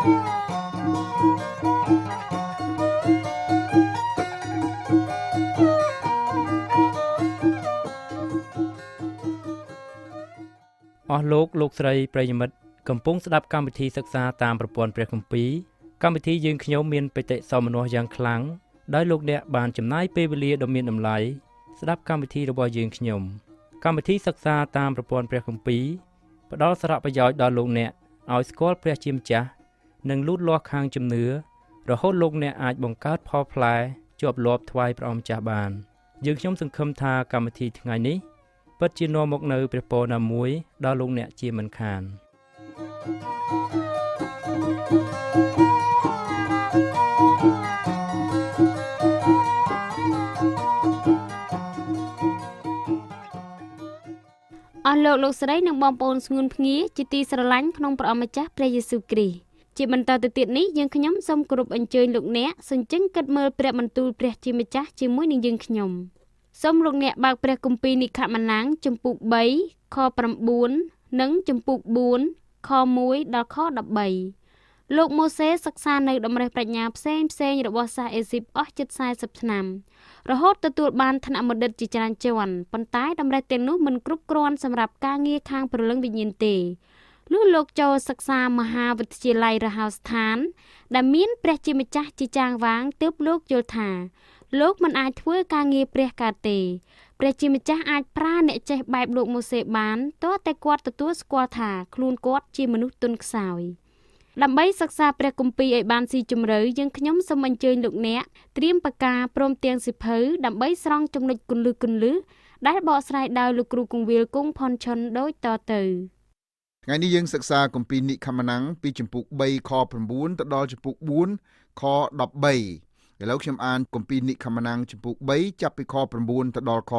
អស់លោកស្រីប្រិយមិត្តកំពុងស្ដាប់កម្មវិធីសិក្សាតាមប្រព័ន្ធព្រះគម្ពីរកម្មវិធីយើងខ្ញុំមានបេតិសោមនស្សយ៉ាងខ្លាំងដោយលោកអ្នកបានចំណាយពេលវេលាដ៏មានតម្លៃស្ដាប់កម្មវិធីរបស់យើងខ្ញុំកម្មវិធីសិក្សាតាមប្រព័ន្ធព្រះគម្ពីរផ្ដល់សារៈប្រយោជន៍ដល់លោកអ្នកឲ្យស្គាល់ព្រះជាម្ចាស់និងលូតលាស់ខាងជំនឿរហូតលោកអ្នកអាចបង្កើតផលផ្លែជាប់លាប់ថ្វាយព្រះអង្គម្ចាស់បានយើងខ្ញុំសង្ឃឹមថាកម្មវិធីថ្ងៃនេះពិតជានាំមកនៅព្រះពរណាមួយដល់លោកអ្នកជាមិនខានអស់លោកស្រីនិងបងប្អូនស្ងួនភ្ងាជាទីស្រឡាញ់ក្នុងព្រះអម្ចាស់ព្រះយេស៊ូវគ្រីស្ទជាបន្តទៅទៀតនេះយើងខ្ញុំសូមគោរពអញ្ជើញលោកអ្នកសូមជិញកិត្តមើលព្រះបន្ទូលព្រះជាម្ចាស់ជាមួយនឹងយើងខ្ញុំសូមលោកអ្នកបើកព្រះគម្ពីរនិខម៉ានាំងជំពូក3ខ9និងជំពូក4ខ1ដល់ខ13លោកម៉ូសេសិក្សានៅតម្រេះប្រាជ្ញាផ្សេងរបស់សាសអេស៊ីបអស់ជិត40ឆ្នាំរហូតទទួលបានឋានៈបណ្ឌិតជាច្រើនជាន់ប៉ុន្តែតម្រេះទាំងនោះមិនគ្រប់គ្រាន់សម្រាប់ការងារខាងព្រលឹងវិញ្ញាណទេលុះលោកចូលសិក្សាមហាវិទ្យាល័យរហោស្ថានដែលមានព្រះជាម្ចាស់ជាចាងវាងទើបលោកយល់ថាលោកមិនអាចធ្វើការងារព្រះកើតទេព្រះជាម្ចាស់អាចប្រើអ្នកចេះបែបលោកម៉ូសេបានទាល់តែគាត់ទទួលស្គាល់ថាខ្លួនគាត់ជាមនុស្សទន់ខ្សោយដើម្បីសិក្សាព្រះគម្ពីរឲ្យបានស៊ីជម្រៅយើងខ្ញុំសូមអញ្ជើញលោកអ្នកត្រៀមពូកែព្រមទាំងសៀវភៅដើម្បីស្រង់ចំណុចគន្លឹះដែលបកស្រាយដោយលោកគ្រូគង្វាលគង់ផុនឆុនដូចតទៅថ្ងៃនេះយើងសិក្សាគម្ពីរនិខម៉ានាំងពីជំពូក3ខ9ទៅដល់ជំពូក4ខ13ឥឡូវខ្ញុំអានគម្ពីរនិខម៉ានាំងជំពូក3ចាប់ពីខ9ទៅដល់ខ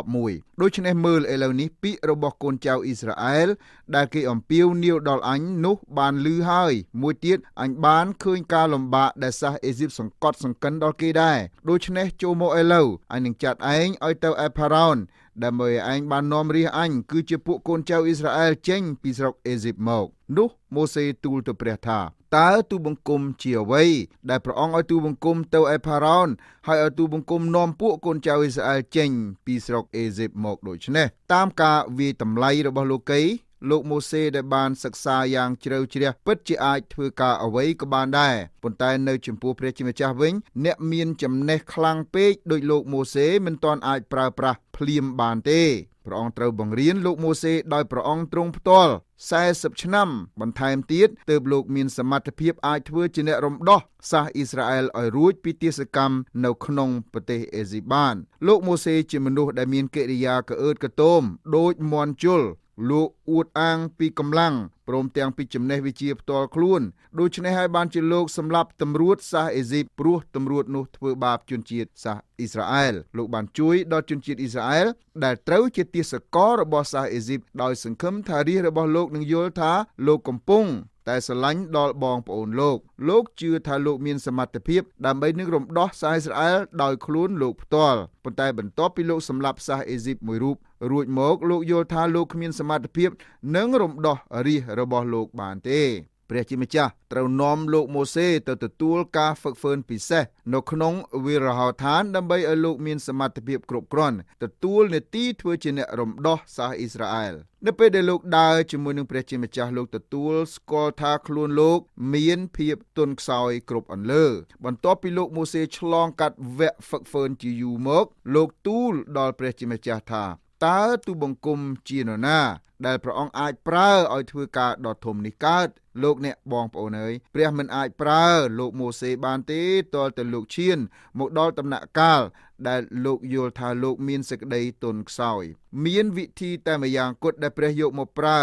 11ដូច្នេះមើលឥឡូវនេះពាក្យរបស់កូនចៅអ៊ីស្រាអែលដែលគេអំពាវនាវដល់អញនោះបានឮហើយមួយទៀតអញបានឃើញការលំបាកដែលសាសអេស៊ីបសង្កត់សង្កិនដល់គេដែរដូច្នេះចូលមកឥឡូវអញនឹងចាត់ឯងឲ្យទៅឯផារ៉ោនដើម្បីឯងបាននាំរាជអញគឺជាពួកកូនចៅអ៊ីស្រាអែលចេញពីស្រុកអេស៊ីបមកនោះម៉ូសេទូលទៅព្រះថាតើទូបង្គំជាអ្វីដែលព្រះអង្គឲ្យទូបង្គំទៅឯផារ៉ោនហើយឲ្យទូបង្គំនាំពួកកូនចៅអ៊ីស្រាអែលចេញពីស្រុកអេស៊ីបមកដូច្នេះតាមការវាយតម្លៃរបស់លោកីលោកម៉ូសេដែលបានសិក្សាយ៉ាងជ្រៅជ្រះពិតជាអាចធ្វើការអ្វីក៏បានដែរប៉ុន្តែនៅចំពោះព្រះជាម្ចាស់វិញអ្នកមានចំណេះខ្លាំងពេកដូចលោកម៉ូសេមិនទាន់អាចប្រើប្រាស់ភ្លាមបានទេព្រះអង្គត្រូវបង្រៀនលោកម៉ូសេដោយព្រះអង្គទ្រង់ផ្ទាល់40ឆ្នាំបន្ថែមទៀតទើបលោកមានសមត្ថភាពអាចធ្វើជាអ្នករំដោះសាសអ៊ីស្រាអែលឲ្យរួចពីទាសកម្មនៅក្នុងប្រទេសអេស៊ីបបានលោកម៉ូសេជាមនុស្សដែលមានកិរិយាក្អឺតក្ទមដូចមាន់ជល់លោកអួតអាងពីកម្លាំងព្រមទាំងពីចំណេះវិជ្ជាផ្ទាល់ខ្លួនដូច្នេះហើយបានជាលោកសម្លាប់តម្រួតសាសអេស៊ីបព្រោះតម្រួតនោះធ្វើបាបជនជាតិសាសអ៊ីស្រាអែលលោកបានជួយដល់ជនជាតិអ៊ីស្រាអែលដែលត្រូវជាទាសកររបស់សាសអេស៊ីបដោយសង្ឃឹមថារាជរបស់លោកនឹងយល់ថាលោកកំពុងតែស្រឡាញ់ដល់បងប្អូនលោកជឿថាលោកមានសមត្ថភាពដើម្បីនឹងរំដោះសាសអ៊ីស្រាអែលដោយខ្លួនលោកផ្ទាល់ប៉ុន្តែបន្ទាប់ពីលោកសម្លាប់សាសអេស៊ីបមួយរូបរួចមកលោកយល់ថាលោកគ្មានសមត្ថភាពនឹងរំដោះរាជរបស់លោកបានទេព្រះជាម្ចាស់ត្រូវនាំលោកម៉ូសេទៅទទួលការហ្វឹកហ្វឺនពិសេសនៅក្នុងវីរហោឋានដើម្បីឲ្យលោកមានសមត្ថភាពគ្រប់គ្រាន់ទទួលនាទីធ្វើជាអ្នករំដោះសាសអ៊ីស្រាអែលនៅពេលដែលលោកដើរជាមួយនឹងព្រះជាម្ចាស់លោកទទួលស្គាល់ថាខ្លួនលោកមានភាពទន់ខ្សោយគ្រប់អន្លើបន្ទាប់ពីលោកម៉ូសេឆ្លងកាត់វគ្គហ្វឹកហ្វឺនជាយូរមកលោកទូលដល់ព្រះជាម្ចាស់ថាតើទូបង្គំជានរណាដែលព្រះអង្គអាចប្រើឲ្យធ្វើការដ៏ធំនេះកើតលោកអ្នកបងប្អូនអើយព្រះមិនអាចប្រើលោកម៉ូសេបានទេទាល់តែលោកឈានមកដល់ដំណាក់កាលដែលលោកយល់ថាលោកមានសេចក្តីទន់ខ្សោយមានវិធីតែម្យ៉ាងគត់ដែលព្រះយកមកប្រើ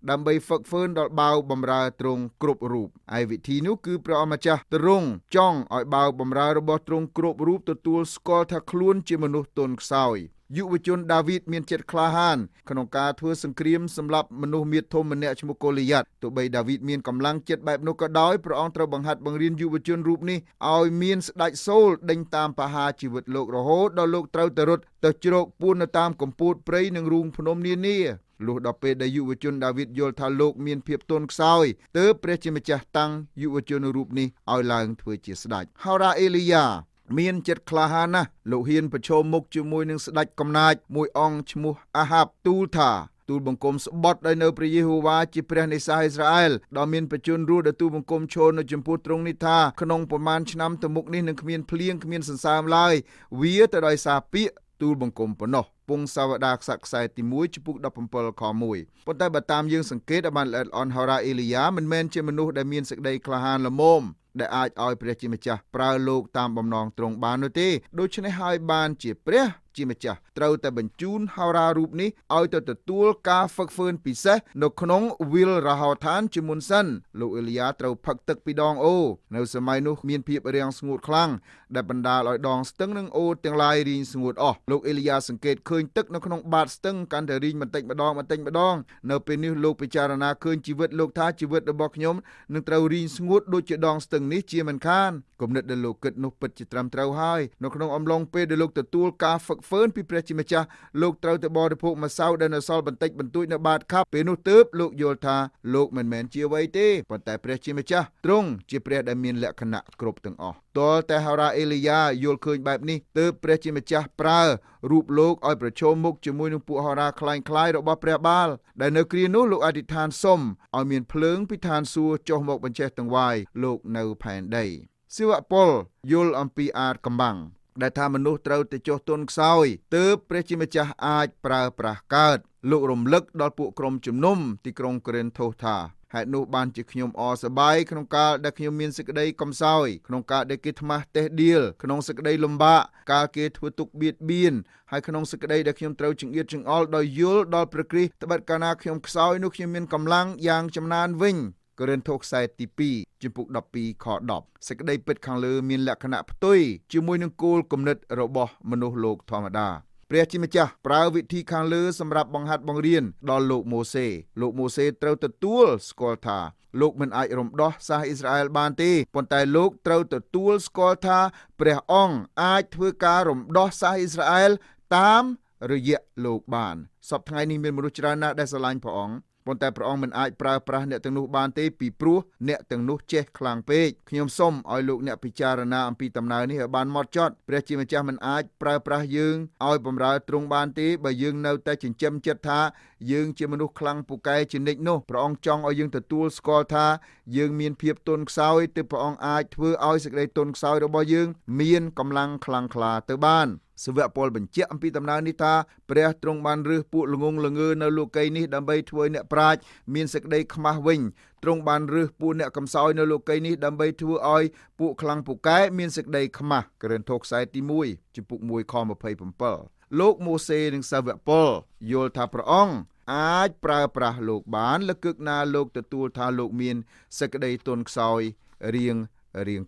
ដើម្បីហ្វឹកហ្វឺនដល់បាវបម្រើទ្រង់គ្រប់រូបហើយវិធីនោះគឺព្រះអម្ចាស់ទ្រង់ចង់ឲ្យបាវបម្រើរបស់ទ្រង់គ្រប់រូបទទួលស្គាល់ថាខ្លួនជាមនុស្សទន់ខ្សោយ យុវជនដាវីតមានចិត្តក្លាហានក្នុងការធ្វើសង្គ្រាមសម្រាប់មនុស្សមាតុធំម្នាក់ឈ្មោះកូលីយ៉ាតទោះបីដាវីតមានកម្លាំងចិត្តបែបនោះក៏ដោយព្រះអង្គត្រូវបង្ហាត់បង្រៀនយុវជនរូបនេះឲ្យមានស្ដេចសូលដេញតាមបហាជីវិតលោករហូតដល់លោកត្រូវទៅរត់ទៅជ្រកពួននៅតាមកំពូតព្រៃនិងរូងភ្នំនានាលុះដល់ពេលដែលយុវជនដាវីតយល់ថាលោកមានភាពទន់ខ្សោយទើបព្រះជាម្ចាស់តាំងយុវជនរូបនេះឲ្យឡើងធ្វើជាស្ដេចហោរ៉ាអេលីយ៉ាមានចិត្តក្លាហានណាស់លោកហ៊ានប្រឈមមុខជាមួយនឹងស្ដេចកំណាចមួយអង្គឈ្មោះអាហាបទូលថាទូលបង្គំស្បត់ដោយនៅព្រះយេហូវ៉ាជាព្រះនៃសាសអ៊ីស្រាអែលដ៏មានបជនរស់ដែលទូលបង្គំឈរនៅចំពោះទ្រង់នេះថាក្នុងប្រមាណឆ្នាំទៅមុខនេះនឹងគ្មានភ្លៀងគ្មានសន្សើមឡើយវាទៅដោយសារពាក្យទូលបង្គំប៉ុណ្ណោះពងសាវតាខ្សត្រខ្សែទី1ចំពុក17ខ1ប៉ុន្តែបើតាមយើងសង្កេតបានល្អិតល្អន់ហោរ៉ាអេលីយ៉ាមិនមែនជាមនុស្សដែលមានសេចក្តីក្លាហានល្មមដែលអាចឲ្យព្រះជាម្ចាស់ប្រើលោកតាមបំណងទ្រង់បាននោះទេដូច្នេះហើយបានជាព្រះជាម្ចាស់ត្រូវតែបញ្ជូនហោរារូបនេះឲ្យទៅទទួលការហ្វឹកហ្វឺនពិសេសនៅក្នុងវិលរហោឋានជាមុនសិនលោកអេលីយ៉ាត្រូវផឹកទឹកពីដងអូនៅសម័យនោះមានភាពរាំងស្ងួតខ្លាំងដែលបណ្ដាលឲ្យដងស្ទឹងនិងអូទាំងឡាយរីងស្ងួតអស់លោកអេលីយ៉ាសង្កេតឃើញទឹកនៅក្នុងបាតស្ទឹងកាន់តែរីងបន្តិចម្ដងនៅពេលនេះលោកពិចារណាឃើញជីវិតលោកថាជីវិតរបស់ខ្ញុំនឹងត្រូវរីងស្ងួតដូចជាដងស្ទឹងនេះជាមិនខានគំនិតដែលលោកគិតនោះពិតជាត្រឹមត្រូវហើយនៅក្នុងអំឡុងពេលដែលលោកទទួលការហ្វឹកហ្វឺនពីព្រះជាម្ចាស់លោកត្រូវទៅបរិភោគម្សៅដែលនៅសល់បន្តិចបន្តួចនៅបាតខាប់ពេលនោះទើបលោកយល់ថាលោកមិនមែនជាអ្វីទេប៉ុន្តែព្រះជាម្ចាស់ទ្រង់ជាព្រះដែលមានលក្ខណៈគ្រប់ទាំងអស់ទាល់តែហោរ៉ាអេលីយ៉ាយល់ឃើញបែបនេះទើបព្រះជាម្ចាស់ប្រើរូបលោកឲ្យប្រឈមមុខជាមួយនឹងពួកហោរ៉ាคล้ายៗរបស់ព្រះបាលដែលនៅគ្រានោះលោកអធិដ្ឋានសុំឲ្យមានភ្លើងពីឋានសួគ៌ចុះមកបញ្ឆេះទាំងវាយលោកនៅផែនដីសិវពលយល់អំពីអាតកំបាំងដែលថាមនុស្សត្រូវតែចុះទន់ខ្សោយទើបព្រះជាម្ចាស់អាចប្រើប្រាស់កើតលោករំលឹកដល់ពួកក្រុមជំនុំទីក្រុងកូរិនថូសថាហេតុនោះបានជាខ្ញុំអរសប្បាយក្នុងកាលដែលខ្ញុំមានសេចក្តីកំសោយក្នុងកាលដែលគេថ្មាស់តេះដៀលក្នុងសេចក្តីលំបាកកាលគេធ្វើទុកបៀតបៀនហើយក្នុងសេចក្តីដែលខ្ញុំត្រូវចង្អៀតចង្អល់ដោយយល់ដល់ព្រះគ្រីស្ទត្បិតកាលណាខ្ញុំខ្សោយនោះខ្ញុំមានកម្លាំងយ៉ាងចំណានវិញកូរិនថូសខ្សែទី2ចំពុក12ខ10សេចក្តីពិតខាងលើមានលក្ខណៈផ្ទុយជាមួយនឹងគោលគំនិតរបស់មនុស្សលោកធម្មតាព្រះជាម្ចាស់ប្រើវិធីខាងលើសម្រាប់បង្ហាត់បង្រៀនដល់លោកម៉ូសេត្រូវទទួលស្គាល់ថាលោកមិនអាចរំដោះសាសអ៊ីស្រាអែលបានទេប៉ុន្តែលោកត្រូវទទួលស្គាល់ថាព្រះអង្គអាចធ្វើការរំដោះសាសអ៊ីស្រាអែលតាមរយៈលោកបានសពថ្ងៃនេះមានមនុស្សច្រើនណាស់ដែលស្រឡាញ់ព្រះអង្គប៉ុន្តែព្រះអង្គមិនអាចប្រើប្រាស់អ្នកទាំងនោះបានទេពីព្រោះអ្នកទាំងនោះចេះខ្លាំងពេកខ្ញុំសូមឲ្យលោកអ្នកពិចារណាអំពីដំណើរនេះឲ្យបានហ្មត់ចត់ព្រះជាម្ចាស់មិនអាចប្រើប្រាស់យើងឲ្យបម្រើទ្រង់បានទេបើយើងនៅតែចិញ្ចឹមចិត្តថាយើងជាមនុស្សខ្លាំងពូកែជានិច្ចនោះព្រះអង្គចង់ឲ្យយើងទទួលស្គាល់ថាយើងមានភាពទន់ខ្សោយទើបព្រះអង្គអាចធ្វើឲ្យសេចក្តីទន់ខ្សោយរបស់យើងមានកម្លាំងខ្លាំងក្លាទៅបានសាវកពលបញ្ជាក់អំពីដំណើរនេះថាព្រះទ្រង់បានរើសពួកល្ងងល្ងើនៅលោកីយ៍នេះដើម្បីធ្វើអ្នកប្រាជ្ញមានសេចក្តីខ្មាស់វិញទ្រង់បានរើសពួកអ្នកកំសោយនៅលោកីយ៍នេះដើម្បីធ្វើឲ្យពួកខ្លាំងពូកែមានសេចក្តីខ្មាស់កូរិនថូសខ្សែទី1ចំពុក1ខ27លោកម៉ូសេនិងសាវកពលយល់ថាព្រះអង្គអាចប្រើប្រាស់លោកបានលកឹកណាលោកទទួលថាលោកមានសេចក្តីទន់ខ្សោយរៀង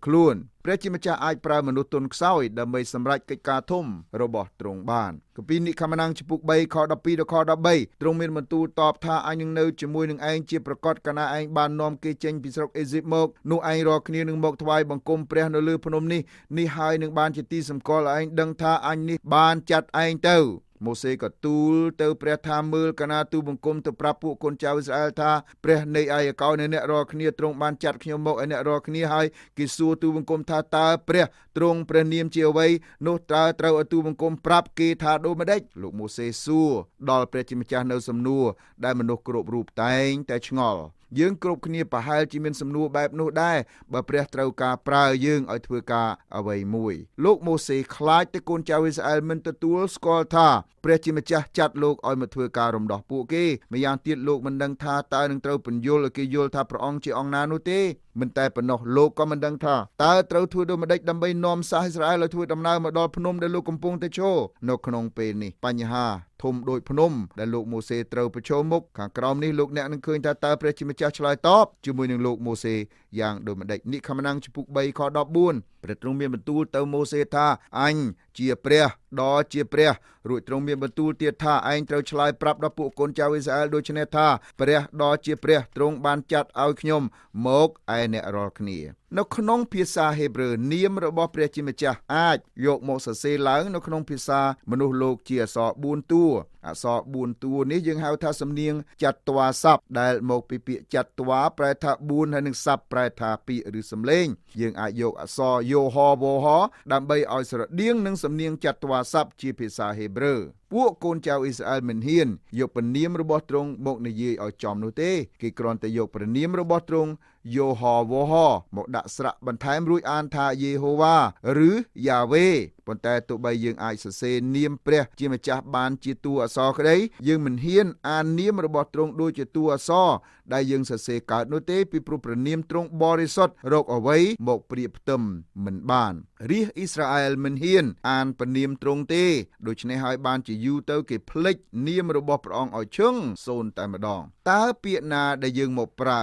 ខ្លួនព្រះជាម្ចាស់អាចប្រើមនុស្សទន់ខ្សោយដើម្បីសម្រេចកិច្ចការធំរបស់ទ្រង់បានគម្ពីរនិខមណាំងចំពុក3ខ12ដល់ខ13ទ្រង់មានបន្ទូលតបថាអញនឹងនៅជាមួយនឹងឯងជាប្រកបកាលណាឯងបាននាំគេចេញពីស្រុកអេស៊ីបមកនោះឯងរាល់គ្នានឹងមកថ្វាយបង្គំព្រះនៅលើភ្នំនេះហើយនឹងបានជាទីសម្គាល់ឲ្យឯងដឹងថាអញនេះបានចាត់ឯងទៅម៉ូសេក៏ទូលទៅព្រះថាមើលកាលណាទូបង្គំទៅប្រាប់ពួកកូនចៅអ៊ីស្រាអែលថាព្រះនៃអាយកោនៃអ្នករាល់គ្នាទ្រង់បានចាត់ខ្ញុំមកឲ្យអ្នករាល់គ្នាហើយគេសួរទូបង្គំថាតើព្រះទ្រង់ព្រះនាមជាអ្វីនោះតើត្រូវឲ្យទូបង្គំប្រាប់គេថាដូចម្ដេចលោកម៉ូសេសួរដល់ព្រះជាម្ចាស់នៅសំណួរដែលមនុស្សគ្រប់រូបតែងតែឆ្ងល់យើងគ្រប់គ្នាប្រហែលជាមានសំណួរបែបនោះដែរបើព្រះត្រូវការប្រើយើងឲ្យធ្វើការអ្វីមួយលោកម៉ូសេខ្លាចតែកូនចៅអ៊ីស្រាអែលមិនទទួលស្គាល់ថាព្រះជាម្ចាស់ចាត់លោកឲ្យមកធ្វើការរំដោះពួកគេម្យ៉ាងទៀតលោកមិនដឹងថាតើនឹងត្រូវពន្យល់ឲ្យគេយល់ថាព្រះអង្គជាអង្គណានោះទេមិនតែប៉ុណ្ណោះលោកក៏មិនដឹងថាតើត្រូវធ្វើដូចម្ដេចដើម្បីនាំសាសអ៊ីស្រាអែលឲ្យធ្វើដំណើរមកដល់ភ្នំដែលលោកកំពុងតែឈរនៅក្នុងពេលនេះបញ្ហាធំដូចភ្នំដែលលោកម៉ូសេត្រូវប្រឈមមុខខាងក្រោមនេះលោកអ្នកនឹងឃើញថាតើព្រះជាម្ចាស់ឆ្លើយតបជាមួយនឹងលោកម៉ូសេយ៉ាងដូចម្ដេចនិខមណាំងចំពុក3ខ14ព្រះទ្រង់មានបន្ទូលទៅម៉ូសេថាអញជាព្រះ ដ៏ជាព្រះរួចទ្រង់មានបន្ទូលទៀតថាឯងត្រូវឆ្លើយប្រាប់ដល់ពួកកូនចៅអ៊ីស្រាអែលដូច្នេះថាព្រះដ៏ជាព្រះទ្រង់បានចាត់ឲ្យខ្ញុំមកឯអ្នករាល់គ្នានៅក្នុងភាសាហេប្រឺនាមរបស់ព្រះជាម្ចាស់អាចយកមកសរសេរឡើងនៅក្នុងភាសាមនុស្សលោកជាអក្សរ4តួអក្សរ4តួនេះយើងហៅថាសំនៀងចត្វាស័ព្ទដែលមកពីពាក្យចត្វាប្រែថា4ហើយនឹងស័ព្ទប្រែថាពាក្យឬសំឡេងយើងអាចយកអក្សរយោហវហដើម្បីឲ្យស្រដៀងនឹងសំនៀងចត្វាស័ព្ទជាភាសាហេប្រឺពួកកូនចៅអ៊ីស្រាអែលមិនហ៊ានយកព្រះនាមរបស់ទ្រង់មកនិយាយឲ្យចំនោះទេគេគ្រាន់តែយកព្រះនាមរបស់ទ្រង់យោហវហមកដាក់ស្រៈបន្ថែមរួចអានថាយេហូវ៉ាឬយ៉ាវេប៉ុន្តែទោះបីយើងអាចសរសេរនាមព្រះជាម្ចាស់បានជាតួអក្សរក្តីយើងមិនហ៊ានអាននាមរបស់ទ្រង់ដូចជាតួអក្សរដែលយើងសរសេរកើតនោះទេពីព្រោះព្រះនាមទ្រង់បរិសុទ្ធរកអ្វីមកប្រៀបផ្ទឹមមិនបានរាជអ៊ីស្រាអែលមិនហ៊ានអានព្រះនាមទ្រង់ទេដូច្នេះហើយបានជាយូរទៅគេភ្លេចនាមរបស់ព្រះអង្គឲ្យឈឹងសូន្យតែម្ដងតើពាក្យណាដែលយើងមកប្រើ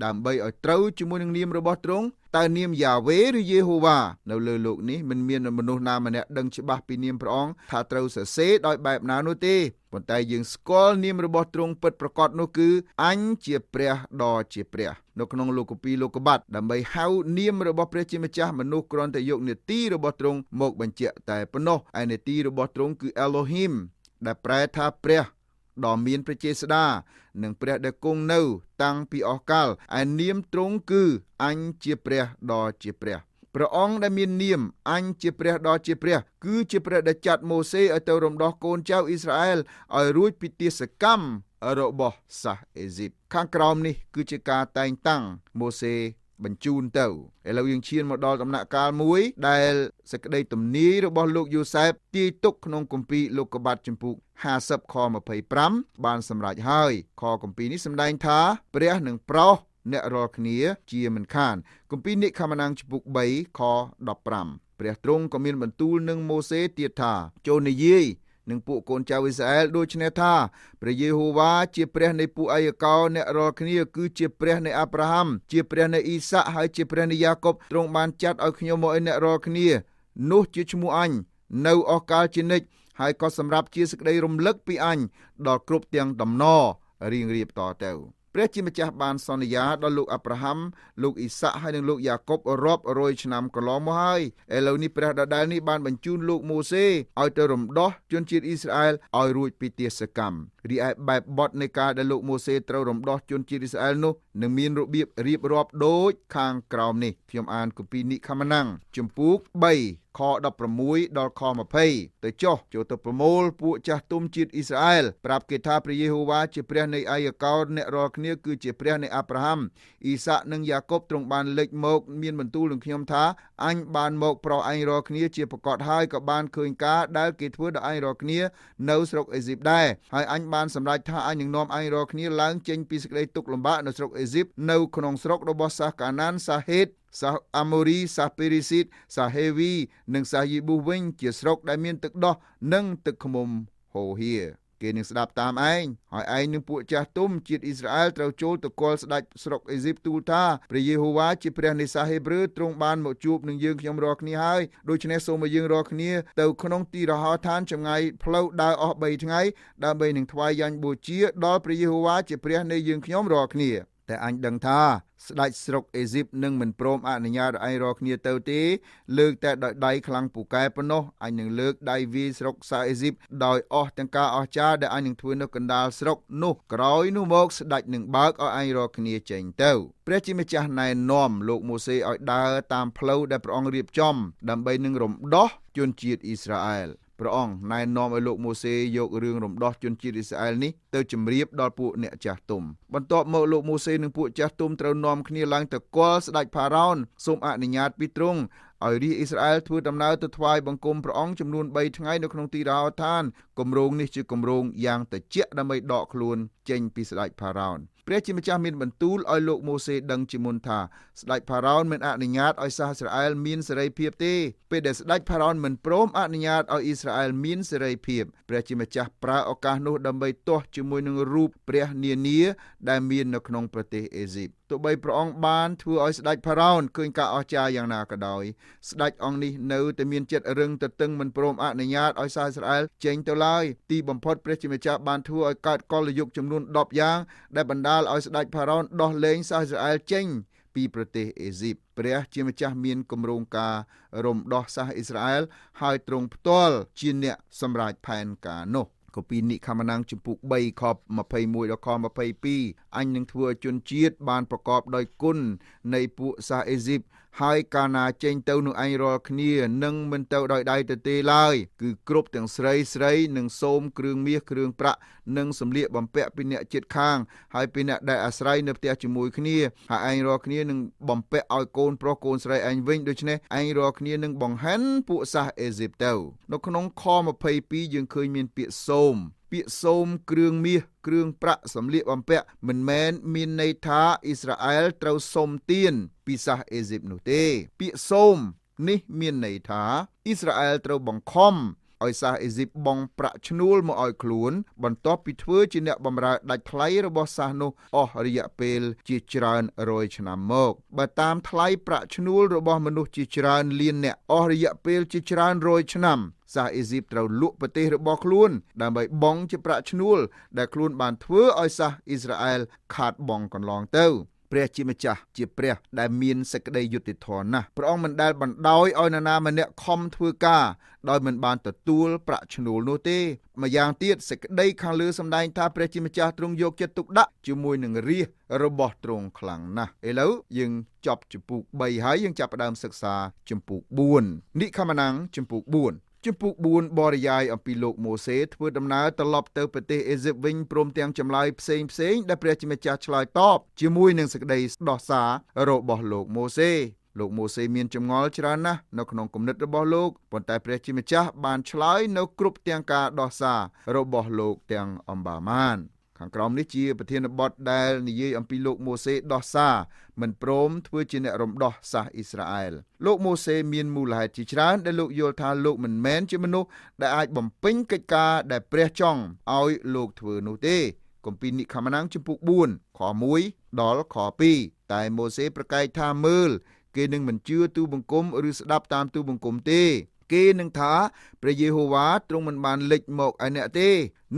ដើម្បីឲ្យត្រូវជាមួយនឹងនាមរបស់ទ្រង់តើនាមយ៉ាវេឬយេហូវ៉ានៅលើលោកនេះមិនមានមនុស្សណាម្នាក់ដឹងច្បាស់ពីនាមព្រះអង្គថាត្រូវសរសេរដោយបែបណានោះទេប៉ុន្តែយើងស្គាល់នាមរបស់ទ្រង់ពិតប្រាកដនោះគឺអញជាព្រះដ៏ជាព្រះនៅក្នុងលោកុពីលោកុបាតដើម្បីហៅនាមរបស់ព្រះជាម្ចាស់មនុស្សគ្រាន់តែយកនាទីរបស់ទ្រង់មកបញ្ជាក់តែប៉ុណ្ណោះឯនាទីរបស់ទ្រង់គឺ Elohim ដែលប្រែថាព្រះដ៏មានព្រះចេស្តានិងព្រះដែលគង់នៅតាំងពីអស់កលឯនាមទ្រង់គឺអញជាព្រះដ៏ជាព្រះព្រះអង្គដែលមាននាមអញជាព្រះដ៏ជាព្រះគឺជាព្រះដែលចាត់ម៉ូសេឲ្យទៅរំដោះកូនចៅអ៊ីស្រាអែលឲ្យរួចពីទាសកម្មរបស់សាសអេស៊ីបខាងក្រោមនេះគឺជាការតែងតាំងម៉ូសេបញ្ជូនទៅឥឡូវយើងឈានមកដល់ដំណាក់កាលមួយដែលសេចក្តីទំនាយរបស់លោកយូសែបទាយទុកក្នុងគម្ពីរលោកុបាតចំពុក50ខ25បានសម្រេចហើយខគម្ពីរនេះសម្ដែងថាព្រះនឹងប្រោសអ្នករាល់គ្នាជាមិនខានគម្ពីរនិខមណាំងចំពុក3ខ15ព្រះទ្រង់ក៏មានបន្ទូលនឹងម៉ូសេទៀតថាចូលនិយាយនឹងពួកកូនចៅអ៊ីស្រាអែលដូចនេះថាព្រះយេហូវ៉ាជាព្រះនៃពួកអាយកោអ្នករាល់គ្នាគឺជាព្រះនៃអាប់រ៉ាហាំជាព្រះនៃអ៊ីសាក់ហើយជាព្រះនៃយ៉ាកុបទ្រង់បានចាត់ឲ្យខ្ញុំមកឲ្យអ្នករាល់គ្នានោះជាឈ្មោះអញនៅអស់កលជានិច្ចហើយក៏សម្រាប់ជាសេចក្តីរំលឹកពីអញដល់គ្រប់ទាំងដំណររៀងរៀបតទៅព្រះជាម្ចាស់បានសន្យាដល់លោកអាប់រ៉ាហាំលោកអ៊ីសាក់ហើយនិងលោកយ៉ាកុបរាប់រយឆ្នាំកន្លងមកហើយឥឡូវនេះព្រះដដែលនេះបានបញ្ជូនលោកម៉ូសេឲ្យទៅរំដោះជនជាតិអ៊ីស្រាអែលឲ្យរួចពីទាសកម្មរីឯបែបបទនៃការដែលលោកម៉ូសេត្រូវរំដោះជនជាតិអ៊ីស្រាអែលនោះនឹងមានរបៀបរៀបរាប់ដូចខាងក្រោមនេះខ្ញុំអានគម្ពីរនិខមណាំងជំពូក3ខ16ដល់ខ20ទៅចុះចូលទៅប្រមូលពួកចាស់ទុំជាតិអ៊ីស្រាអែលប្រាប់គេថាព្រះយេហូវ៉ាជាព្រះនៃអាយកោអ្នករាល់គ្នាគឺជាព្រះនៃអាប់រ៉ាហាំអ៊ីសាក់និងយ៉ាកុបទ្រង់បានលេចមកមានបន្ទូលនឹងខ្ញុំថាអញបានមកប្រោសឯងរាល់គ្នាជាប្រកាសហើយក៏បានឃើញការដែលគេធ្វើដល់ឯងរាល់គ្នានៅស្រុកអេស៊ីបដែរហើយអញបានសម្រេចថាអញនឹងនាំឯងរាល់គ្នាឡើងចេញពីសេចក្តីទុក្ខលំបាកនៅស្រុកអេស៊ីបនៅក្នុងស្រុករបស់សាសកាណានសាហេតសាសអាម៉ូរីសាសពេរីស៊ីតសាសហេវីនិងសាសយេប៊ូវិញជាស្រុកដែលមានទឹកដោះនិងទឹកឃ្មុំហូហៀគេនឹងស្ដាប់តាមឯងហើយឯងនឹងពួកចាស់ទុំជាតិអ៊ីស្រាអែលត្រូវចូលទៅគាល់ស្ដេចស្រុកអេស៊ីបទូលថាព្រះយេហូវ៉ាជាព្រះនៃសាសហេប្រឺទ្រង់បានមកជួបនឹងយើងខ្ញុំរាល់គ្នាហើយដូច្នេះសូមឲ្យយើងរាល់គ្នាទៅក្នុងទីរហោឋានចម្ងាយផ្លូវដើរអស់3ថ្ងៃដើម្បីនឹងថ្វាយយ៉ាញ់បូជាដល់ព្រះយេហូវ៉ាជាព្រះនៃយើងខ្ញុំរាល់គ្នាតែអញដឹងថាស្ដេចស្រុកអេស៊ីបនឹងមិនព្រមអនុញ្ញាតឲ្យឯងរាល់គ្នាទៅទេលើកតែដោយដៃខ្លាំងពូកែប៉ុណ្ណោះអញនឹងលើកដៃវាយស្រុកសាអេស៊ីបដោយអស់ទាំងការអស្ចារ្យដែលអញនឹងធ្វើនៅកណ្ដាលស្រុកនោះក្រោយនោះមកស្ដេចនឹងបើកឲ្យឯងរាល់គ្នាចេញទៅព្រះជាម្ចាស់ណែនាំលោកម៉ូសេឲ្យដើរតាមផ្លូវដែលព្រះអង្គរៀបចំដើម្បីនឹងរំដោះជនជាតិអ៊ីស្រាអែលព្រះអង្គណែនាំឲ្យលោកម៉ូសេយករឿងរំដោះជនជាតិអ៊ីស្រាអែលនេះទៅជម្រាបដល់ពួកអ្នកចាស់ទុំបន្ទាប់មកលោកម៉ូសេនិងពួកចាស់ទុំត្រូវនាំគ្នាឡើងទៅគាល់ស្ដេចផារ៉ោនសូមអនុញ្ញាតពីទ្រង់ឲ្យរាជអ៊ីស្រាអែលធ្វើដំណើរទៅថ្វាយបង្គំព្រះអង្គចំនួន3ថ្ងៃនៅក្នុងទីរហោឋានគម្រោងនេះជាគម្រោងយ៉ាងត្រជាក់ដើម្បីដកខ្លួនចេញពីស្ដេចផារ៉ោនព្រះជាម្ចាស់មានបន្ទូលឲ្យលោកម៉ូសេដឹងជាមុនថាស្ដេចផារ៉ោនមិនអនុញ្ញាតឲ្យសាសអ៊ីស្រាអែលមានសេរីភាពទេពេលដែលស្ដេចផារ៉ោនមិនព្រមអនុញ្ញាតឲ្យអ៊ីស្រាអែលមានសេរីភាពព្រះជាម្ចាស់ប្រើឱកាសនោះដើម្បីទាស់ជាមួយនឹងរូបព្រះនានាដែលមាននៅក្នុងប្រទេសអេស៊ីប ទោះបីព្រះអង្គបានធ្វើឲ្យស្ដេចផារ៉ោនឃើញការអស្ចារ្យយ៉ាងណាក៏ដោយស្ដេចអង្គនេះនៅតែមានចិត្តរឹងទទឹងមិនព្រមអនុញ្ញាតឲ្យសាសអ៊ីស្រាអែលចេញទៅឡើយទីបំផុតព្រះជាម្ចាស់បានធ្វើឲ្យកើតកលយុគចំនួន10យ៉ាងដែលបណ្ដាលឲ្យស្ដេចផារ៉ោនដោះលែងសាសអ៊ីស្រាអែលចេញពីប្រទេសអេស៊ីបព្រះជាម្ចាស់មានគម្រោងការរំដោះសាសអ៊ីស្រាអែលហើយទ្រង់ផ្ទាល់ជាអ្នកសម្រេចផែនការនោះកពីនិខមណាំងជំពូក3ខ21ដល់ខ22អញនឹងធ្វើឲ្យជនជាតិបានប្រកបដោយគុណនៃពួកសាសអេស៊ីបហើយកាលណាចេញទៅនោះអញរាល់គ្នានឹងមិនទៅដោយដៃទទេឡើយគឺគ្រប់ទាំងស្រីនឹងសូមគ្រឿងមាសគ្រឿងប្រាក់និងសម្លៀកបំពាក់ពីអ្នកជិតខាងហើយពីអ្នកដែលអាស្រ័យនៅផ្ទះជាមួយគ្នាហើយឯងរាល់គ្នានឹងបំពាក់ឲ្យកូនប្រុសកូនស្រីឯងវិញដូច្នេះឯងរាល់គ្នានឹងបង្ហាញពួកសាសអេស៊ីបទៅនៅក្នុងខ22យើងឃើញមានពាក្យសូមពាក្យសូមគ្រឿងមាសគ្រឿងប្រាក់សម្លៀកបំពាក់មិនមែនមានន័យថាអ៊ីស្រាអែលត្រូវសុំទានពីសាសអេស៊ីបនោះទេពាក្យសូមនេះមានន័យថាអ៊ីស្រាអែលត្រូវបង្ខំឲ្យសាសអេស៊ីបបង់ប្រាក់ឈ្នួលមកឲ្យខ្លួនបន្ទាប់ពីធ្វើជាអ្នកបម្រើដាច់ថ្លៃរបស់សាសនោះអស់រយៈពេលជាច្រើនរយឆ្នាំមកបើតាមថ្លៃប្រាក់ឈ្នួលរបស់មនុស្សជាច្រើនលានអ្នកអស់រយៈពេលជាច្រើនរយឆ្នាំសាសអេស៊ីបត្រូវលក់ប្រទេសរបស់ខ្លួនដើម្បីបង់ជាប្រាក់ឈ្នួលដែលខ្លួនបានធ្វើឲ្យសាសអ៊ីស្រាអែលខាតបង់កន្លងទៅព្រះជាម្ចាស់ជាព្រះដែលមានសេចក្តីយុត្តិធម៌ណាស់ព្រះអង្គមិនដែលបណ្ដោយឲ្យនរណាម្នាក់ខំធ្វើការដោយមិនបានទទួលប្រាក់ឈ្នួលនោះទេម្យ៉ាងទៀតសេចក្តីខាងលើសម្ដែងថាព្រះជាម្ចាស់ទ្រង់យកចិត្តទុកដាក់ជាមួយនឹងរាជរបស់ទ្រង់ខ្លាំងណាស់ឥឡូវយើងចប់ជំពូក3ហើយយើងចាប់ផ្ដើមសិក្សាជំពូក4និខមណាំងជំពូក4ជំពូក4បរិយាយអំពីលោកម៉ូសេធ្វើដំណើរត្រឡប់ទៅប្រទេសអេស៊ីបវិញព្រមទាំងចម្លើយផ្សេងដែលព្រះជាម្ចាស់ឆ្លើយតបជាមួយនឹងសេចក្តីដោះសាររបស់លោកម៉ូសេលោកម៉ូសេមានចម្ងល់ច្រើនណាស់នៅក្នុងគំនិតរបស់លោកប៉ុន្តែព្រះជាម្ចាស់បានឆ្លើយនៅគ្រប់ទាំងការដោះសាររបស់លោកទាំងអម្បាម៉ានខាងក្រោមនេះជាប្រធានបទដែលនិយាយអំពីលោកម៉ូសេដោះសារមិនព្រមធ្វើជាអ្នករំដោះសាសអ៊ីស្រាអែលលោកម៉ូសេមានមូលហេតុជាច្រើនដែលលោកយល់ថាលោកមិនមែនជាមនុស្សដែលអាចបំពេញកិច្ចការដែលព្រះចង់ឲ្យលោកធ្វើនោះទេគម្ពីរនិខមណាំងជំពូក4ខ1ដល់ខ2តែម៉ូសេប្រកែកថាមើលគេនឹងមិនជឿទូបង្គំឬស្ដាប់តាមទូបង្គំទេគេនឹងថាព្រះយេហូវ៉ាទ្រង់មិនបានលេចមកឲ្យអ្នកទេ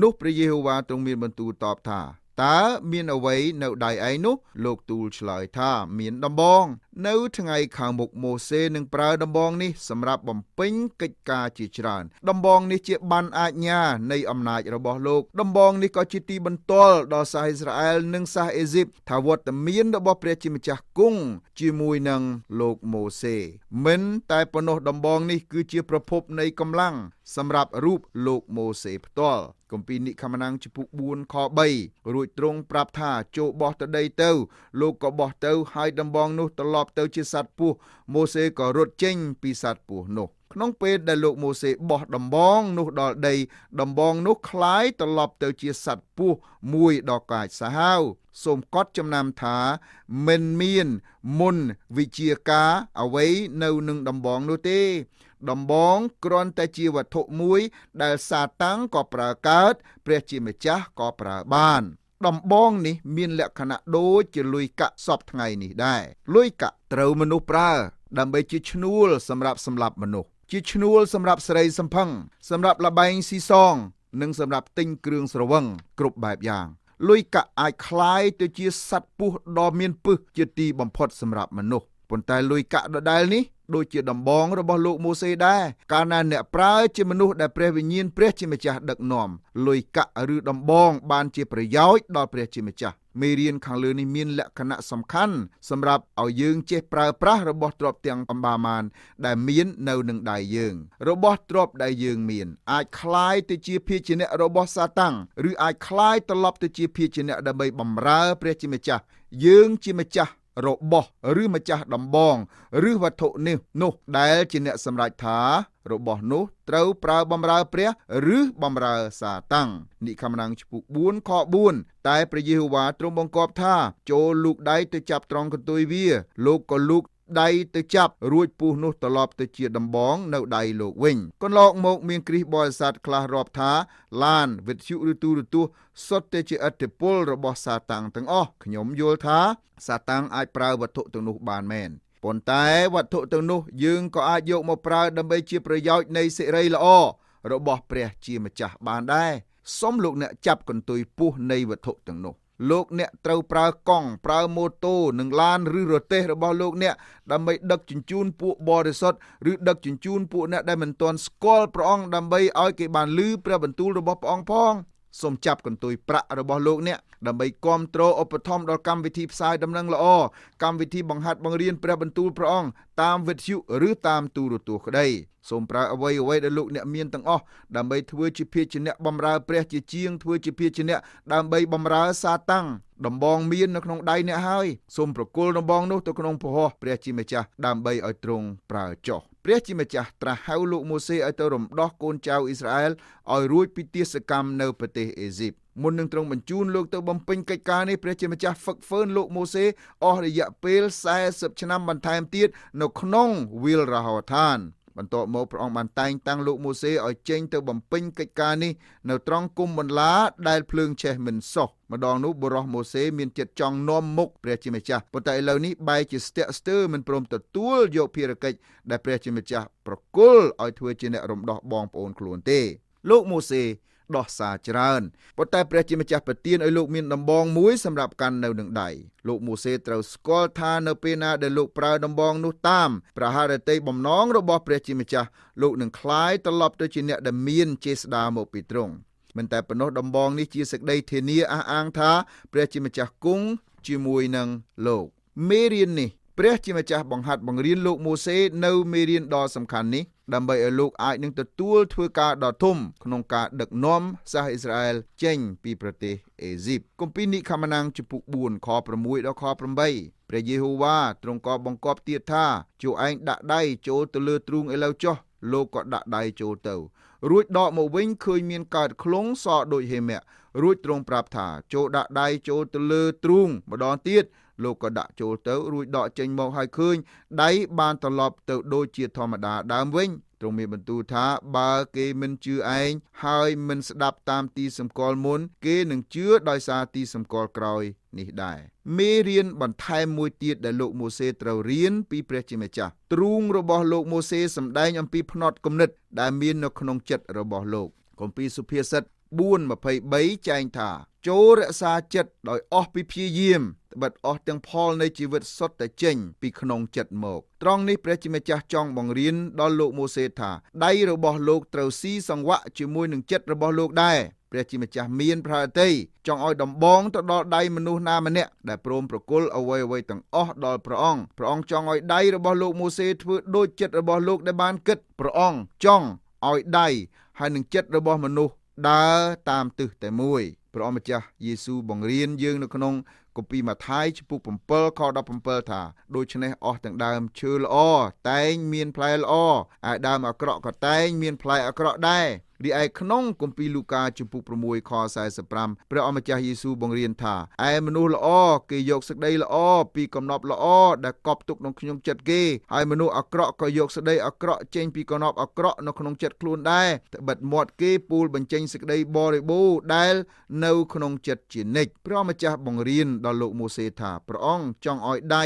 នោះព្រះយេហូវ៉ាទ្រង់មានបន្ទូលតបថាតើមានអ្វីនៅដៃឯងនោះលោកទូលឆ្លើយថាមានដំបងនៅថ្ងៃខាងមុខម៉ូសេនឹងប្រើដំបងនេះសម្រាប់បំពេញកិច្ចការជាច្រើនដំបងនេះជាប័ណ្ណអាជ្ញានៃអំណាចរបស់លោកដំបងនេះក៏ជាទីបន្ទាល់ដល់សាសអ៊ីស្រាអែលនិងសាសអេស៊ីបថាវត្តមានរបស់ព្រះជាម្ចាស់គង់ជាមួយនឹងលោកម៉ូសេមិនតែប៉ុណ្ណោះដំបងនេះគឺជាប្រភពនៃកម្លាំងសម្រាប់រូបលោកម៉ូសេផ្ទាល់គម្ពីរនិខមណាំងជំពូក4ខ3រួចទ្រង់ប្រាប់ថាចូលបោះទៅដីទៅលោកក៏បោះទៅហើយដំបងនោះត្រឡប់ទៅជាសត្វពស់ម៉ូសេក៏រត់ចេញពីសត្វពស់នោះក្នុងពេលដែលលោកម៉ូសេបោះដំបងនោះដល់ដីដំបងនោះคล้ายត្រឡប់ទៅជាសត្វពស់មួយដ៏កាចសាហាវសូមកត់ចំណាំថាមិនមានមន្តវិជ្ជាការអ្វីនៅនឹងដំបងនោះទេដំបងគ្រាន់តែជាវត្ថុមួយដែលសាតាំងក៏ប្រើកើតព្រះជាម្ចាស់ក៏ប្រើបានដំបងនេះមានលក្ខណៈដូចជាលុយកាក់សពថ្ងៃនេះដែរលុយកាក់ត្រូវមនុស្សប្រើដើម្បីជាឈ្នួលសម្រាប់សម្លាប់មនុស្សជាឈ្នួលសម្រាប់ស្រីសំផឹងសម្រាប់លបែងស៊ីសងនិងសម្រាប់ទិញគ្រឿងស្រវឹងគ្រប់បែបយ៉ាងលុយកាក់អាចคล้ายទៅជាសត្វពស់ដ៏មានពិសជាទីបំផុតសម្រាប់មនុស្សប៉ុន្តែលុយកាក់ដដែលនេះដូចជាដំបងរបស់លោកម៉ូសេដែរកាលណាអ្នកប្រើជាមនុស្សដែលព្រះវិញ្ញាណព្រះជាម្ចាស់ដឹកនាំលុយកាក់ឬដំបងបានជាប្រយោជន៍ដល់ព្រះជាម្ចាស់មេរៀនខាងលើនេះមានលក្ខណៈសំខាន់សម្រាប់ឲ្យយើងចេះប្រើប្រាស់របស់ទ្រព្យទាំងអម្បាម៉ានដែលមាននៅនឹងដៃយើងរបស់ទ្រព្យដែលយើងមានអាចคล้ายទៅជាភាជៈរបស់សាតាំងឬអាចคล้ายត្រឡប់ទៅជាភាជៈដើម្បីបម្រើព្រះជាម្ចាស់យើងជាម្ចាស់របស់ឬម្ចាស់ដំបងឬវត្ថុនេះនោះដែលជាអ្នកសម្រេចថារបស់នោះត្រូវប្រើបម្រើព្រះឬបម្រើសាតាំងនិខមណាំងជំពូក4ខ4តែព្រះយេហូវ៉ាទ្រង់បង្គាប់ថាចូលលូកដៃទៅចាប់ត្រង់កន្ទុយវាលោកក៏លូក ដៃទៅចាប់រួចពុះនោះត្រឡប់ទៅជាដំបងនៅដៃលោកវិញកន្លងមកមានគ្រីស្ទបរិស័ទខ្លះរាប់ថាឡានវិទ្យុឬទូរទស្សន៍សុទ្ធតែជាឥទ្ធិពលរបស់សាតាំងទាំងអស់ខ្ញុំយល់ថាសាតាំងអាចប្រើវត្ថុទាំងនោះបានមែនប៉ុន្តែវត្ថុទាំងនោះយើងក៏អាចយកមកប្រើដើម្បីជាប្រយោជន៍នៃសិរីល្អរបស់ព្រះជាម្ចាស់បានដែរសូមលោកអ្នកចាប់កន្ទុយពោះនៃវត្ថុទាំងនោះលោកអ្នកត្រូវប្រើកង់ប្រើម៉ូតូនិងឡានឬរទេះរបស់លោកអ្នកដើម្បីដឹកជញ្ជូនពួកបរិសុទ្ធឬដឹកជញ្ជូនពួកអ្នកដែលមិនទាន់ស្គាល់ព្រះអង្គដើម្បីឲ្យគេបានឮព្រះបន្ទូលរបស់ព្រះអង្គផងសូមចាប់កន្ទុយប្រាក់របស់លោកអ្នកដើម្បីគាំទ្រឧបត្ថម្ភដល់កម្មវិធីផ្សាយដំណឹងល្អកម្មវិធីបង្ហាត់បង្រៀនព្រះបន្ទូលព្រះអង្គតាមវិទ្យុឬតាមទូរទស្សន៍ក្តីសូមប្រើអ្វីៗដែលលោកអ្នកមានទាំងអស់ដើម្បីធ្វើជាភាជៈបម្រើព្រះជាជាងធ្វើជាភាជៈដើម្បីបម្រើសាតាំងដំបងមាននៅក្នុងដៃអ្នកហើយសូមប្រគល់ដំបងនោះទៅក្នុងព្រះហស្ថព្រះជាម្ចាស់ដើម្បីឲ្យទ្រង់ប្រើចុះព្រះជាម្ចាស់ត្រាស់ហៅលោកម៉ូសេឲ្យទៅរំដោះកូនចៅអ៊ីស្រាអែលឲ្យរួចពីទាសកម្មនៅប្រទេសអេស៊ីបមុននឹងទ្រង់បញ្ជូនលោកទៅបំពេញកិច្ចការនេះព្រះជាម្ចាស់ហ្វឹកហ្វឺនលោកម៉ូសេអស់រយៈពេល40ឆ្នាំបន្ថែមទៀតនៅក្នុងវាលរហោឋានបន្ទាប់មកព្រះអង្គបានតែងតាំងលោកម៉ូសេឲ្យចេញទៅបំពេញកិច្ចការនេះនៅត្រង់គុម្ពបន្លាដែលភ្លើងឆេះមិនសោះម្ដងនោះបុរសម៉ូសេមានចិត្តចង់នាំមុខព្រះជាម្ចាស់ប៉ុន្តែឥឡូវនេះបែរជាស្ទាក់ស្ទើរមិនព្រមទទួលយកភារកិច្ចដែលព្រះជាម្ចាស់ប្រគល់ឲ្យធ្វើជាអ្នករំដោះបងប្អូនខ្លួនទេលោកម៉ូសេដោះសារច្រើនប៉ុន្តែព្រះជាម្ចាស់ប្រទានឲ្យលោកមានដំបងមួយសម្រាប់កាន់នៅនឹងដៃលោកម៉ូសេត្រូវស្គាល់ថានៅពេលណាដែលលោកប្រើដំបងនោះតាមព្រះハរតីបំណងរបស់ព្រះជាម្ចាស់លោកនឹងคล้ายត្រឡប់ទៅជាអ្នកដែលមានចេស្តាមកពីទ្រង់មិនតែប៉ុណ្ណោះដំបងនេះជាសេចក្តីធានាអះអាងថាព្រះជាម្ចាស់គង់ជាមួយនឹងលោកមេរៀននេះព្រះជាម្ចាស់បង្ហាត់បង្រៀនលោកម៉ូសេនៅមេរៀនដ៏សំខាន់នេះដើម្បីឲ្យលោកអាចនឹងទទួលធ្វើការដ៏ធំក្នុងការដឹកនាំសាសអ៊ីស្រាអែលចេញពីប្រទេសអេស៊ីបគម្ពីរនិខមណាំងជំពូក4ខ6ដល់ខ8ព្រះយេហូវ៉ាទ្រង់ក៏បង្គាប់ទៀតថាជួឯងដាក់ដៃចូលទៅលើទ្រូងឥឡូវចុះលោកក៏ដាក់ដៃចូលទៅរួចដកមកវិញឃើញមានកើតខ្លងសដូចហេមៈរួចទ្រង់ប្រាប់ថាចូលដាក់ដៃចូលទៅលើទ្រូងម្ដងទៀតលោកក៏ដាក់ចូលទៅរួចដកចេញមកហើយឃើញដៃបានត្រឡប់ទៅដូចជាធម្មតាដើមវិញទ្រង់មានបន្ទូលថាបើគេមិនជឿឯងហើយមិនស្ដាប់តាមទីសម្គាល់មុនគេនឹងជឿដោយសារទីសម្គាល់ក្រោយនេះដែរមេរៀនបន្ថែមមួយទៀតដែលលោកម៉ូសេត្រូវរៀនពីព្រះជាម្ចាស់ទ្រូងរបស់លោកម៉ូសេសម្ដែងអំពីផ្នត់គំនិតដែលមាននៅក្នុងចិត្តរបស់លោកគម្ពីរសុភាសិត 4:23 ចែងថាចូលរក្សាចិត្តដោយអស់ពីព្យាយាមត្បិតអស់ទាំងផលនៃជីវិតសុទ្ធតែចេញពីក្នុងចិត្តមកត្រង់នេះព្រះជាម្ចាស់ចង់បង្រៀនដល់លោកម៉ូសេថាដៃរបស់លោកត្រូវស៊ីសង្វាក់ជាមួយនឹងចិត្តរបស់លោកដែរព្រះជាម្ចាស់មានព្រះハរតីចង់ឲ្យដំបងទៅដល់ដៃមនុស្សណាម្នាក់ដែលព្រមប្រគល់អ្វីៗទាំងអស់ដល់ព្រះអង្គចង់ឲ្យដៃរបស់លោកម៉ូសេធ្វើដូចចិត្តរបស់លោកដែលបានគិតព្រះអង្គចង់ឲ្យដៃហើយនឹងចិត្តរបស់មនុស្សដើរតាមទិសតែមួយព្រះអម្ចាស់យេស៊ូវបង្រៀនយើងនៅក្នុងគម្ពីរម៉ាថាយជំពូក7ខ17ថាដូច្នេះអស់ទាំងដើមឈើល្អតែងមានផ្លែល្អឯដើមអាក្រក់ក៏តែងមានផ្លែអាក្រក់ដែររីឯក្នុងគម្ពីរលូកាជំពូក6ខ45ព្រះអម្ចាស់យេស៊ូវបង្រៀនថាឯមនុស្សល្អគេយកសេចក្តីល្អពីកំណប់ល្អដែលកប់ទុកក្នុងក្នុងចិត្តគេហើយមនុស្សអាក្រក់ក៏យកសេចក្តីអាក្រក់ចេញពីកំណប់អាក្រក់នៅក្នុងចិត្តខ្លួនដែរត្បិតមាត់គេពូលបញ្ចេញសេចក្តីបរិបូរណ៍ដែលនៅក្នុងចិត្តជានិច្ចព្រះអម្ចាស់បង្រៀនដល់លោកម៉ូសេថាព្រះអង្គចង់ឲ្យដៃ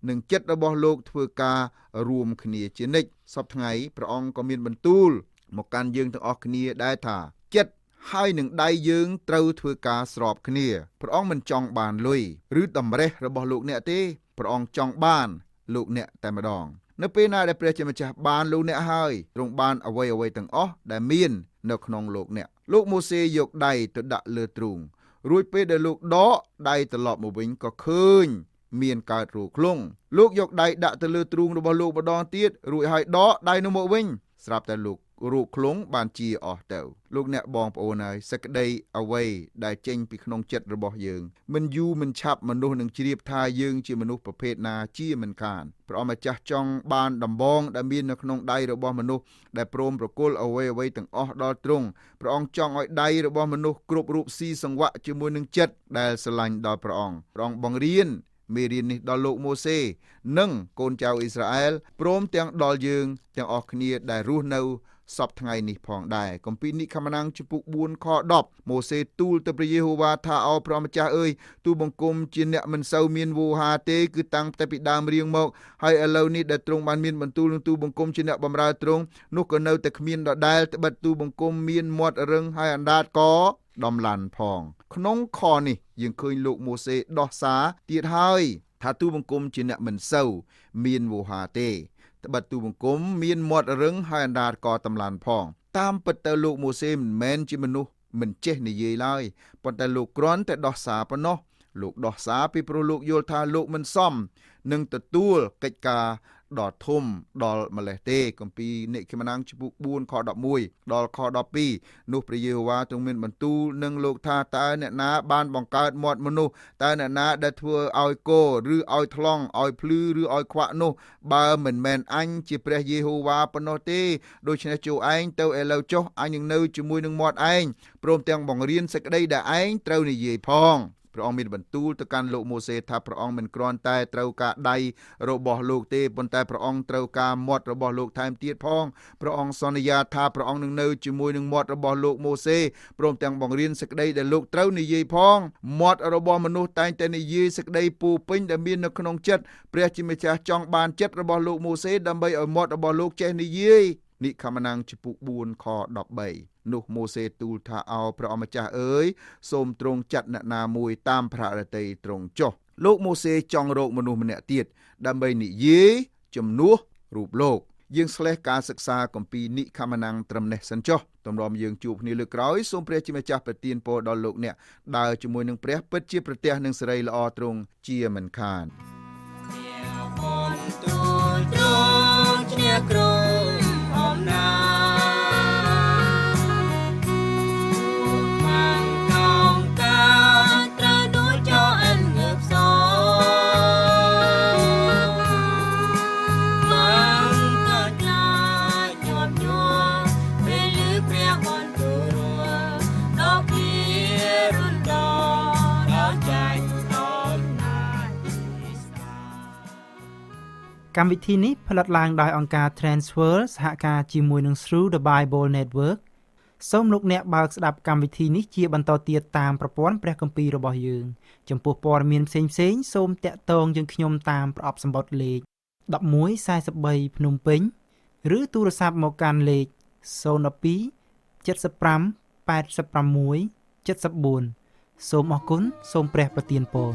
និងចិត្តរបស់លោកធ្វើការរួមគ្នាជានិច្ចសពថ្ងៃព្រះអង្គក៏មានបន្ទូលមកកាន់យើងទាំងអស់គ្នាដែរថាចិត្តហើយនឹងដៃយើងត្រូវធ្វើការស្របគ្នាព្រះអង្គមិនចង់បានលុយឬតម្រេះរបស់លោកអ្នកទេព្រះអង្គចង់បានលោកអ្នកតែម្ដងនៅពេលណាដែលព្រះជាម្ចាស់បានលោកអ្នកហើយទ្រង់បានអ្វីទាំងអស់ដែលមាននៅក្នុងលោកអ្នកលោកម៉ូសេយកដៃទៅដាក់លើទ្រូងរួចពេលដែលលោកដកដៃត្រឡប់មកវិញក៏ឃើញមានកើតរោខ្លងលោកយកដៃដាក់ទៅលើទ្រូងរបស់លោកម្ដងទៀតរួចហើយដកដៃនោះមកវិញស្រាប់តែលោករោគខ្លងបានជាអស់ទៅលោកអ្នកបងប្អូនហើយសេចក្តីអ្វីដែលចេញពីក្នុងចិត្តរបស់យើងមិនយូរមិនឆាប់មនុស្សនឹងជ្រាបថាយើងជាមនុស្សប្រភេទណាជាមិនខានព្រះអម្ចាស់ចង់បានដំបងដែលមាននៅក្នុងដៃរបស់មនុស្សដែលព្រមប្រគល់អ្វីទាំងអស់ដល់ទ្រង់ព្រះអង្គចង់ឲ្យដៃរបស់មនុស្សគ្រប់រូបស៊ីសង្វាក់ជាមួយនឹងចិត្តដែលស្រឡាញ់ដល់ព្រះអង្គបង្រៀន មេរៀននេះដល់លោកម៉ូសេនិងកូនចៅអ៊ីស្រាអែលព្រមទាំងដល់យើងទាំងអស់គ្នាដែលរស់នៅសពថ្ងៃនេះផងដែរគម្ពីរនិខមណាំងជំពូក4ខ10ម៉ូសេទូលទៅព្រះយេហូវ៉ាថាអោព្រះម្ចាស់អើយទូលបង្គំជាអ្នកមិនសូវមានវោហារទេគឺតាំងតែពីដើមរៀងមកហើយឥឡូវនេះដែលទ្រង់បានមានបន្ទូលនឹងទូលបង្គំជាអ្នកបម្រើទ្រង់នោះក៏នៅតែគ្មានដដែលត្បិតទូលបង្គំមានមាត់រឹងហើយអណ្ដាតក៏ដំឡាន់ផងក្នុងខនេះយើងឃើញលោកម៉ូសេដោះសារទៀតហើយថាទូលបង្គំជាអ្នកមិនសូវមានវោហារទេត្បិតទូលបង្គំមានមាត់រឹងហើយអណ្ដាតក៏ដំឡាន់ផងតាមពិតទៅលោកម៉ូសេមិនមែនជាមនុស្សមិនចេះនិយាយឡើយប៉ុន្តែលោកគ្រាន់តែដោះសារប៉ុណ្ណោះលោកដោះសារពីព្រោះលោកយល់ថាលោកមិនសមនឹងទទួលកិច្ចការដ៏ធំដល់ម្លេះទេគម្ពីរនិខមណាំងជំពូក4ខ11ដល់ខ12នោះព្រះយេហូវ៉ាទ្រង់មានបន្ទូលនឹងលោកថាតើអ្នកណាបានបង្កើតមាត់មនុស្សតើអ្នកណាដែលធ្វើឲ្យគោឬឲ្យថ្លង់ឲ្យភ្លឺឬឲ្យខ្វាក់នោះបើមិនមែនអញជាព្រះយេហូវ៉ាប៉ុណ្ណោះទេដូច្នេះចូលឯងទៅឥឡូវចុះអញនឹងនៅជាមួយនឹងមាត់ឯងព្រមទាំងបង្រៀនសេចក្តីដែលឯងត្រូវនិយាយផងព្រះអង្គមានបន្ទូលទៅកាន់លោកម៉ូសេថាព្រះអង្គមិនគ្រាន់តែត្រូវការដៃរបស់លោកទេប៉ុន្តែព្រះអង្គត្រូវការមាត់របស់លោកថែមទៀតផងព្រះអង្គសន្យាថាព្រះអង្គនឹងនៅជាមួយនឹងមាត់របស់លោកម៉ូសេព្រមទាំងបង្រៀនសេចក្តីដែលលោកត្រូវនិយាយផងមាត់របស់មនុស្សតែងតែនិយាយសេចក្តីពោពេញដែលមាននៅក្នុងចិត្តព្រះជាម្ចាស់ចង់បានចិត្តរបស់លោកម៉ូសេដើម្បីឲ្យមាត់របស់លោកចេះនិយាយនិខមណាំងជំពូក4ខ13នោះម៉ូសេទូលថាអោព្រះអម្ចាស់អើយសូមទ្រង់ចាត់អ្នកណាមួយតាមភរតីទ្រង់ចុះលោកម៉ូសេចង់រកមនុស្សម្នាក់ទៀតដើម្បីនិយាយជំនួសរូបលោកយើងស្លេះការសិក្សាគម្ពីរនិខមណាំងត្រឹមនេះសិនចុះទម្រាំយើងជួបគ្នាលើកក្រោយសូមព្រះជាម្ចាស់ប្រទានពរដល់លោកអ្នកដើរជាមួយនឹងព្រះពិតជាប្រទះនឹងសេរីល្អទ្រង់ជាមិនខានកម្មវិធីនេះផលិតឡើងដោយអង្គការ Transfer សហការជាមួយនឹង Through the Bible Network សូមលោកអ្នកបើកស្ដាប់កម្មវិធីនេះជាបន្តទៀតតាមប្រព័ន្ធព្រះគម្ពីររបស់យើងចំពោះព័ត៌មានផ្សេងៗសូមតាក់ទងយើងខ្ញុំតាមប្រអប់សម្បត្តិលេខ1143ភ្នំពេញឬទូរស័ព្ទមកកាន់លេខ012 75 86 74សូមអរគុណសូមព្រះប្រទានពរ